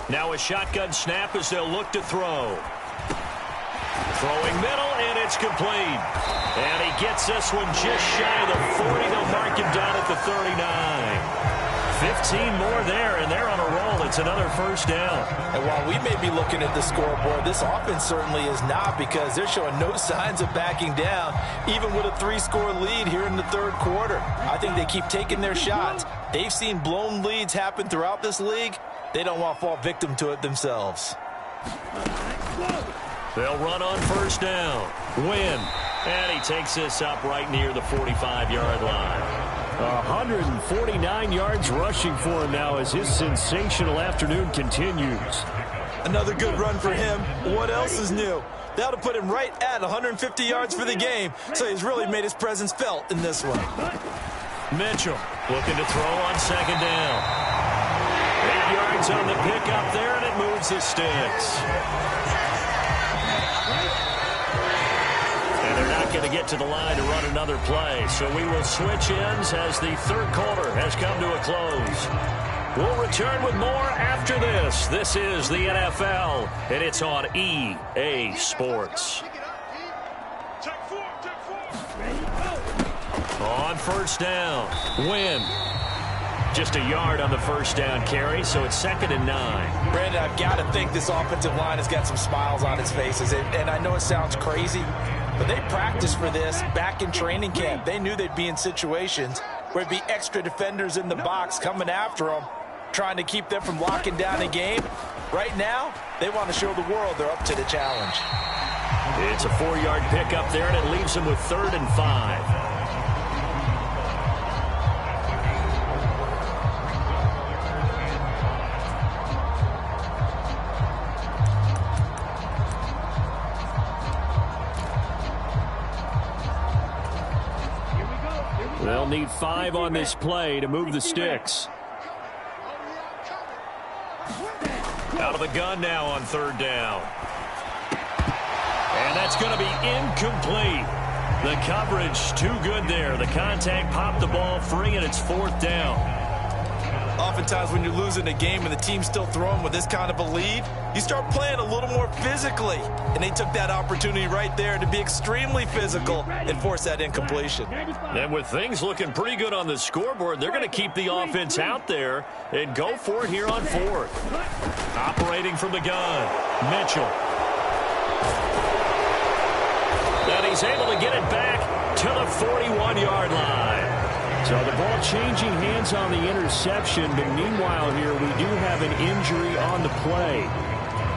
Now a shotgun snap as they'll look to throw. Throwing middle, and it's complete. And he gets this one just shy of the 40. They'll mark him down at the 39. 15 more there, and they're on a roll. It's another first down. And while we may be looking at the scoreboard, this offense certainly is not because they're showing no signs of backing down, even with a 3-score lead here in the third quarter. I think they keep taking their shots. They've seen blown leads happen throughout this league. They don't want to fall victim to it themselves. They'll run on first down. Win. And he takes this up right near the 45-yard line. 149 yards rushing for him now as his sensational afternoon continues. Another good run for him. What else is new? That'll put him right at 150 yards for the game, so he's really made his presence felt in this one. Mitchell looking to throw on second down. 8 yards on the pickup there, and it moves the sticks. And they're not going to get to the line to run another play. So we will switch ends as the third quarter has come to a close. We'll return with more after this. This is the NFL, and it's on EA Sports. On first down, Wynn. Just a yard on the first down carry, so it's 2nd and 9. Brandon, I've got to think this offensive line has got some smiles on its faces. And I know it sounds crazy, but they practiced for this back in training camp. They knew they'd be in situations where there'd be extra defenders in the box coming after them, trying to keep them from locking down a game. Right now, they want to show the world they're up to the challenge. It's a 4-yard pickup there, and it leaves them with 3rd and 5. They'll need 5 on this play to move the sticks. Out of the gun now on 3rd down. And that's going to be incomplete. The coverage too good there. The contact popped the ball free, and it's 4th down. Oftentimes when you're losing a game and the team's still throwing with this kind of a lead, you start playing a little more physically. And they took that opportunity right there to be extremely physical and force that incompletion. And with things looking pretty good on the scoreboard, they're going to keep the offense out there and go for it here on 4th. Operating from the gun, Mitchell. And he's able to get it back to the 41-yard line. So the ball changing hands on the interception, but meanwhile here we do have an injury on the play.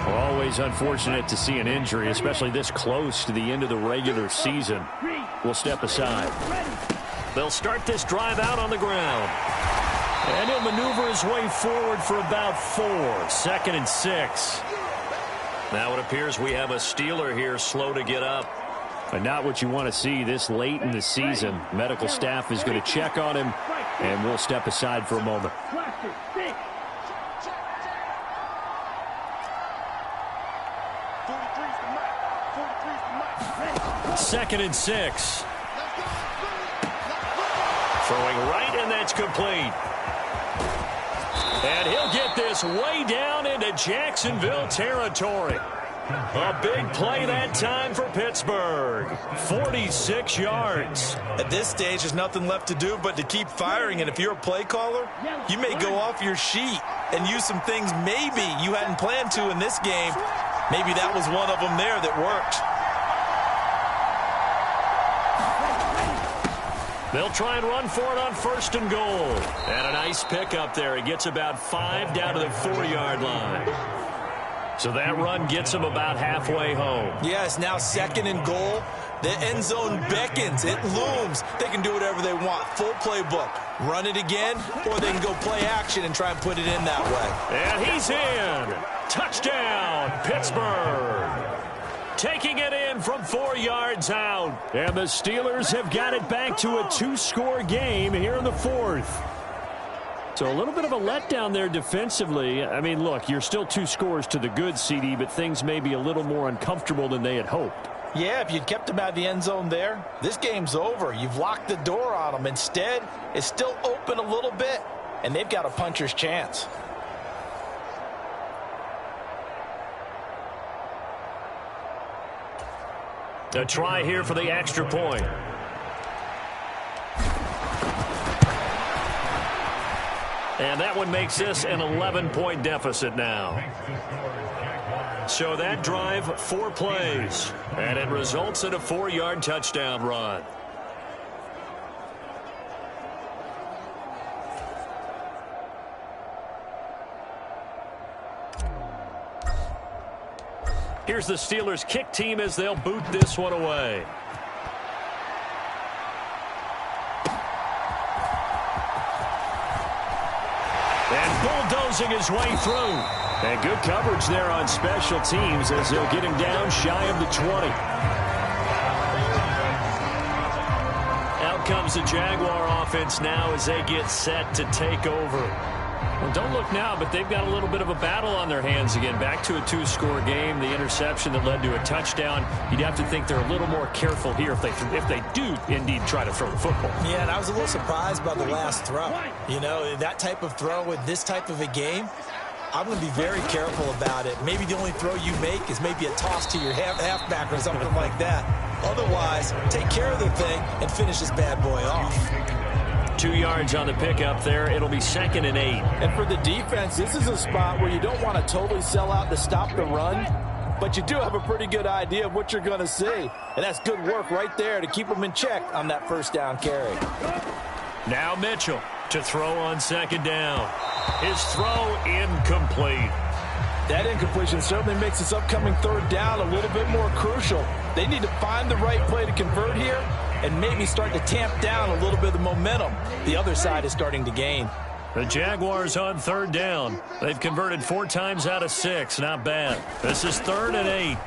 Always unfortunate to see an injury, especially this close to the end of the regular season. We'll step aside. They'll start this drive out on the ground. And he'll maneuver his way forward for about 4. 2nd and 6. Now it appears we have a Steeler here slow to get up. But not what you want to see this late in the season. Medical staff is going to check on him, and we'll step aside for a moment. 2nd and 6. Throwing right, and that's complete. And he'll get this way down into Jacksonville territory. A big play that time for Pittsburgh. 46 yards. At this stage, there's nothing left to do but to keep firing. And if you're a play caller, you may go off your sheet and use some things maybe you hadn't planned to in this game. Maybe that was one of them there that worked. They'll try and run for it on 1st and goal. And a nice pickup there. He gets about 5 down to the 4-yard line. So that run gets him about halfway home. Yes, now 2nd and goal. The end zone beckons. It looms. They can do whatever they want. Full playbook. Run it again, or they can go play action and try and put it in that way. And he's in. Touchdown, Pittsburgh. Taking it in from 4 yards out. And the Steelers have got it back to a 2-score game here in the 4th. So a little bit of a letdown there defensively. I mean, look, you're still 2 scores to the good, CD, but things may be a little more uncomfortable than they had hoped. Yeah, if you'd kept them out of the end zone there, this game's over. You've locked the door on them. Instead, it's still open a little bit, and they've got a puncher's chance. A try here for the extra point. And that one makes this an 11-point deficit now. So that drive, 4 plays. And it results in a 4-yard touchdown run. Here's the Steelers' kick team as they'll boot this one away. And bulldozing his way through. And good coverage there on special teams as they'll get him down shy of the 20. Out comes the Jaguar offense now as they get set to take over. Well, don't look now, but they've got a little bit of a battle on their hands again. Back to a 2-score game. The interception that led to a touchdown. You'd have to think they're a little more careful here if they do indeed try to throw the football. Yeah, and I was a little surprised by the last throw. You know, that type of throw in this type of a game, I'm going to be very careful about it. Maybe the only throw you make is maybe a toss to your halfback or something like that. Otherwise, take care of the thing and finish this bad boy off. 2 yards on the pickup there. It'll be 2nd and 8. And for the defense, this is a spot where you don't want to totally sell out to stop the run, but you do have a pretty good idea of what you're going to see. And that's good work right there to keep them in check on that first down carry. Now Mitchell to throw on 2nd down. His throw incomplete. That incompletion certainly makes this upcoming 3rd down a little bit more crucial. They need to find the right play to convert here and maybe start to tamp down a little bit of the momentum the other side is starting to gain. The Jaguars on 3rd down. They've converted 4 times out of 6. Not bad. This is 3rd and 8.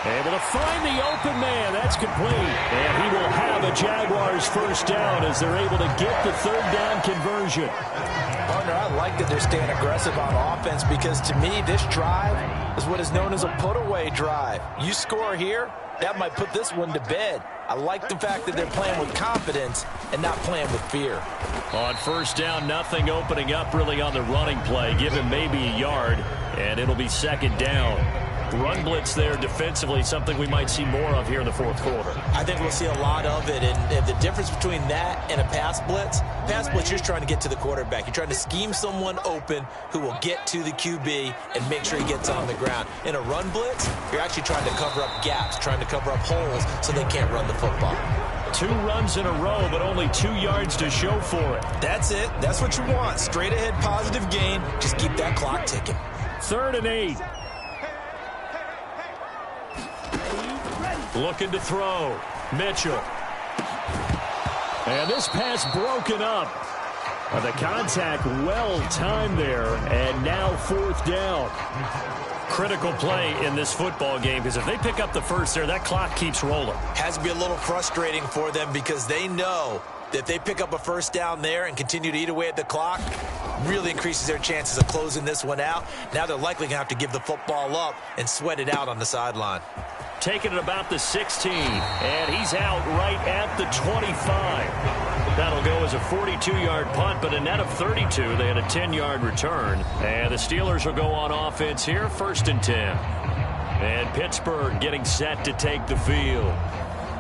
Able to find the open man. That's complete. And he will have a Jaguars first down as they're able to get the 3rd down conversion. Partner, I like that they're staying aggressive on offense because to me this drive is what is known as a put-away drive. You score here, that might put this one to bed. I like the fact that they're playing with confidence and not playing with fear. On 1st down, nothing opening up really on the running play. Give him maybe a yard, and it'll be 2nd down. Run blitz there defensively, something we might see more of here in the 4th quarter. I think we'll see a lot of it, and the difference between that and a pass blitz, you're trying to get to the quarterback. You're trying to scheme someone open who will get to the QB and make sure he gets on the ground. In a run blitz, you're actually trying to cover up gaps, trying to cover up holes so they can't run the football. 2 runs in a row, but only 2 yards to show for it. That's it. That's what you want. Straight ahead positive gain. Just keep that clock ticking. 3rd and 8. Looking to throw. Mitchell. And this pass broken up. The contact well timed there. And now 4th down. Critical play in this football game because if they pick up the first there, that clock keeps rolling. Has to be a little frustrating for them because they know that if they pick up a first down there and continue to eat away at the clock, really increases their chances of closing this one out. Now they're likely going to have to give the football up and sweat it out on the sideline. Taking it about the 16, and he's out right at the 25. That'll go as a 42-yard punt, but a net of 32. They had a 10-yard return, and the Steelers will go on offense here, 1st and 10. And Pittsburgh getting set to take the field.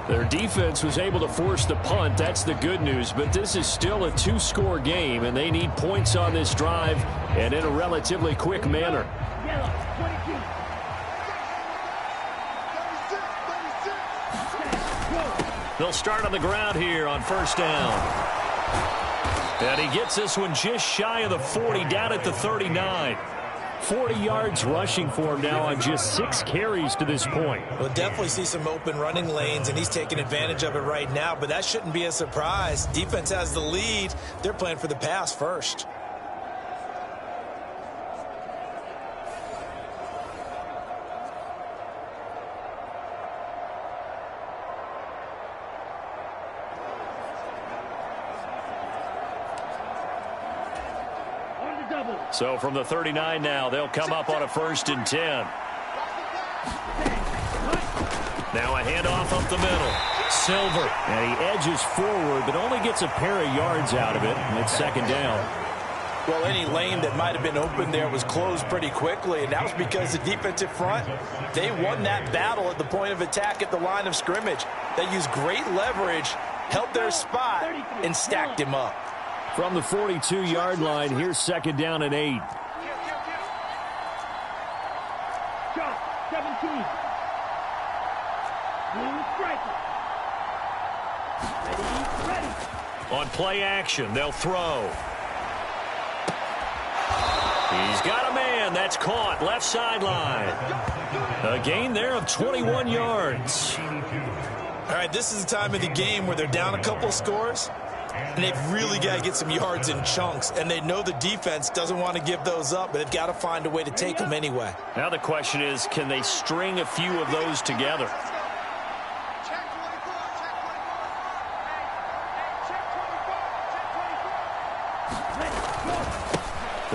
Their defense was able to force the punt. That's the good news, but this is still a 2-score game, and they need points on this drive and in a relatively quick manner. They'll start on the ground here on 1st down. And he gets this one just shy of the 40, down at the 39. 40 yards rushing for him now on just 6 carries to this point. We'll definitely see some open running lanes, and he's taking advantage of it right now, but that shouldn't be a surprise. Defense has the lead. They're playing for the pass first. So from the 39 now, they'll come up on a 1st and 10. Now a handoff up the middle. Silver. And he edges forward, but only gets a pair of yards out of it. And it's 2nd down. Well, any lane that might have been open there was closed pretty quickly, and that was because the defensive front, they won that battle at the point of attack at the line of scrimmage. They used great leverage, held their spot, and stacked him up. From the 42-yard line, here's 2nd down and 8. Shot, 17. Blue striker. Ready. On play action, they'll throw. He's got a man. That's caught. Left sideline. A gain there of 21 yards. All right, this is the time of the game where they're down a couple of scores, and they've really got to get some yards in chunks, and they know the defense doesn't want to give those up, but they've got to find a way to take them anyway. Now the question is, can they string a few of those together?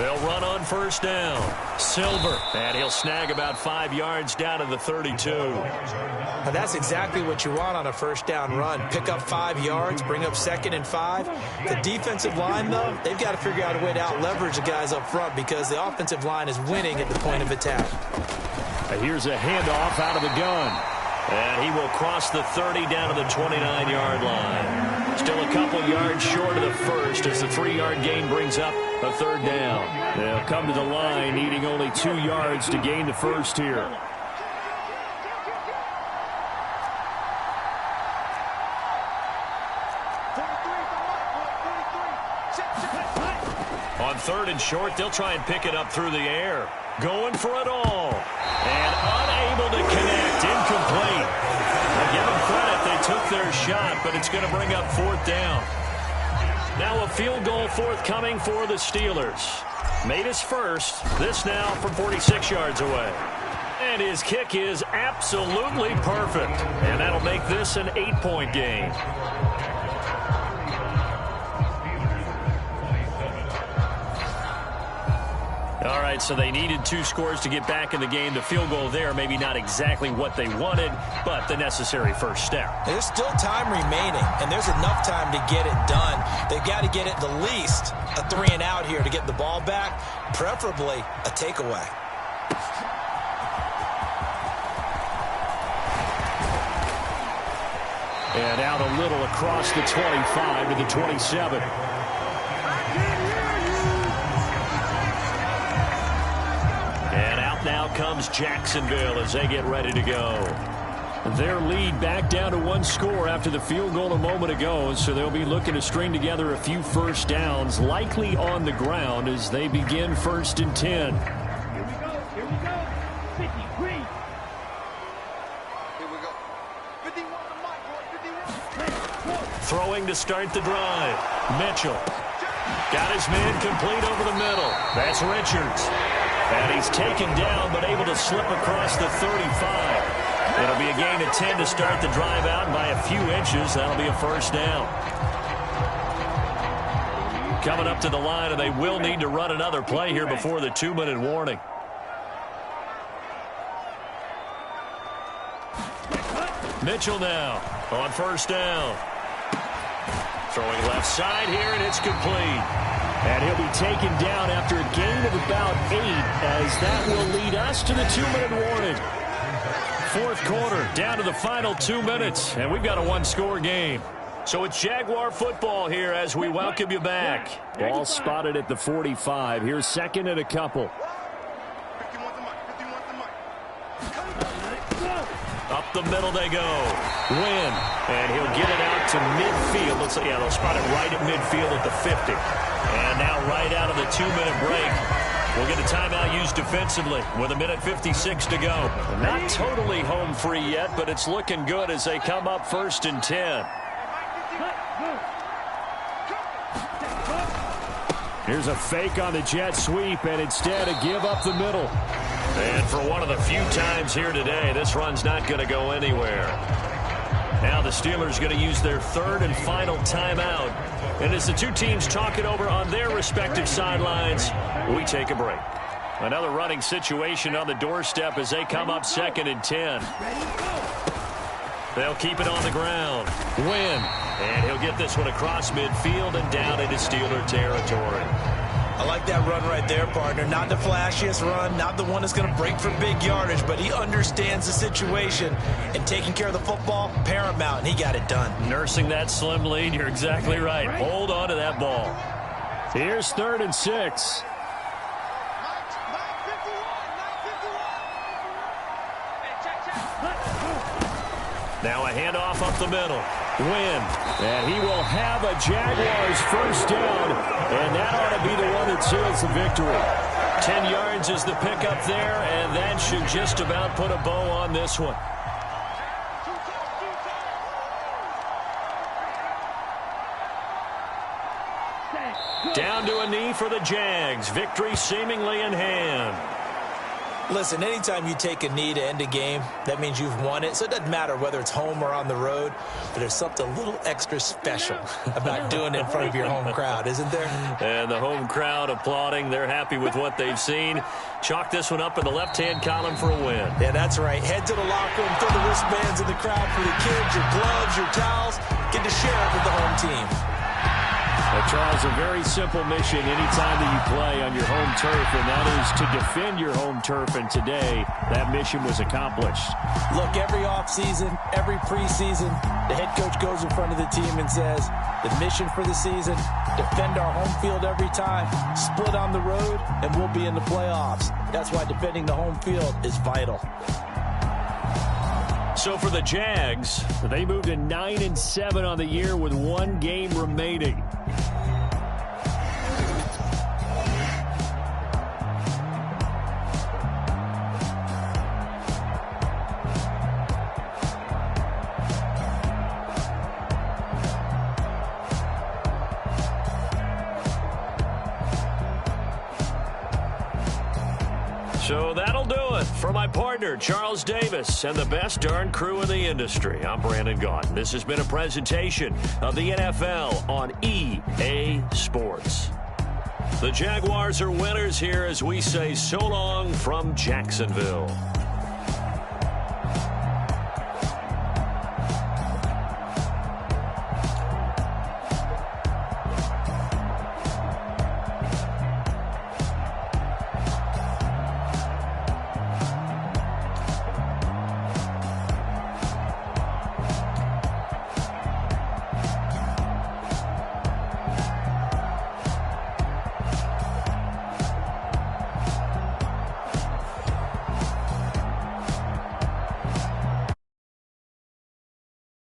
They'll run on first down. Silver, and he'll snag about 5 yards down to the 32. Now that's exactly what you want on a first down run. Pick up 5 yards, bring up 2nd and 5. The defensive line, though, they've got to figure out a way to out-leverage the guys up front because the offensive line is winning at the point of attack. Here's a handoff out of the gun. And he will cross the 30 down to the 29-yard line. Still a couple yards short of the first as the 3-yard gain brings up a 3rd down. They'll come to the line needing only 2 yards to gain the first here. On 3rd and short, they'll try and pick it up through the air. Going for it all. And unable to connect. Incomplete. I give them credit. They took their shot, but it's going to bring up 4th down. Now a field goal forthcoming for the Steelers. Made his first. This now from 46 yards away. And his kick is absolutely perfect. And that'll make this an 8-point game. All right, so they needed 2 scores to get back in the game. The field goal there, maybe not exactly what they wanted, but the necessary first step. There's still time remaining, and there's enough time to get it done. They've got to get it the least a 3-and-out here to get the ball back, preferably a takeaway. And out a little across the 25 to the 27. Now comes Jacksonville as they get ready to go. Their lead back down to 1 score after the field goal a moment ago, so they'll be looking to string together a few first downs, likely on the ground as they begin 1st and 10. Here we go. 53. Here we go. 51 to Mike, 51. Throwing to start the drive. Mitchell. Got his man complete over the middle. That's Richards. And he's taken down, but able to slip across the 35. It'll be a gain of 10 to start the drive out, and by a few inches, that'll be a first down. Coming up to the line, and they will need to run another play here before the 2-minute warning. Mitchell now on first down. Throwing left side here, and it's complete. And he'll be taken down after a gain of about 8, as that will lead us to the 2-minute warning. 4th quarter, down to the final 2 minutes, and we've got a 1-score game. So it's Jaguar football here as we welcome you back. Ball spotted at the 45. Here's 2nd and a couple. Up the middle they go. Win. And he'll get it out to midfield. Let's see, yeah, they'll spot it right at midfield at the 50. And now right out of the 2-minute break, we'll get a timeout used defensively with 1:56 to go. Not totally home free yet, but it's looking good as they come up 1st and 10. Here's a fake on the jet sweep, and instead a give up the middle. And for one of the few times here today, this run's not going to go anywhere. Now the Steelers going to use their 3rd and final timeout. And as the two teams talk it over on their respective sidelines, we take a break. Another running situation on the doorstep as they come up 2nd and 10. They'll keep it on the ground. Win. And he'll get this one across midfield and down into Steeler territory. I like that run right there, partner. Not the flashiest run, not the one that's going to break for big yardage, but he understands the situation, and taking care of the football, paramount, and he got it done. Nursing that slim lead, you're exactly right. Hold on to that ball. Here's 3rd and 6. Now a handoff up the middle. Win. And he will have a Jaguars first down, and that ought to be the one that seals the victory. 10 yards is the pickup there, and that should just about put a bow on this one. Down to a knee for the Jags. Victory seemingly in hand. Listen, anytime you take a knee to end a game, that means you've won it. So it doesn't matter whether it's home or on the road, but there's something a little extra special about doing it in front of your home crowd, isn't there? And the home crowd applauding. They're happy with what they've seen. Chalk this one up in the left-hand column for a win. Yeah, that's right. Head to the locker room, throw the wristbands in the crowd for the kids, your gloves, your towels. Get to share it with the home team. Charles, a very simple mission anytime that you play on your home turf, and that is to defend your home turf, and today that mission was accomplished. Look, every offseason, every preseason, the head coach goes in front of the team and says, the mission for the season, defend our home field every time, split on the road, and we'll be in the playoffs. That's why defending the home field is vital. So for the Jags, they moved to 9-7 on the year with one game remaining. So that'll do it for my partner, Charles Davis, and the best darn crew in the industry. I'm Brandon Gaudin. This has been a presentation of the NFL on EA Sports. The Jaguars are winners here as we say so long from Jacksonville.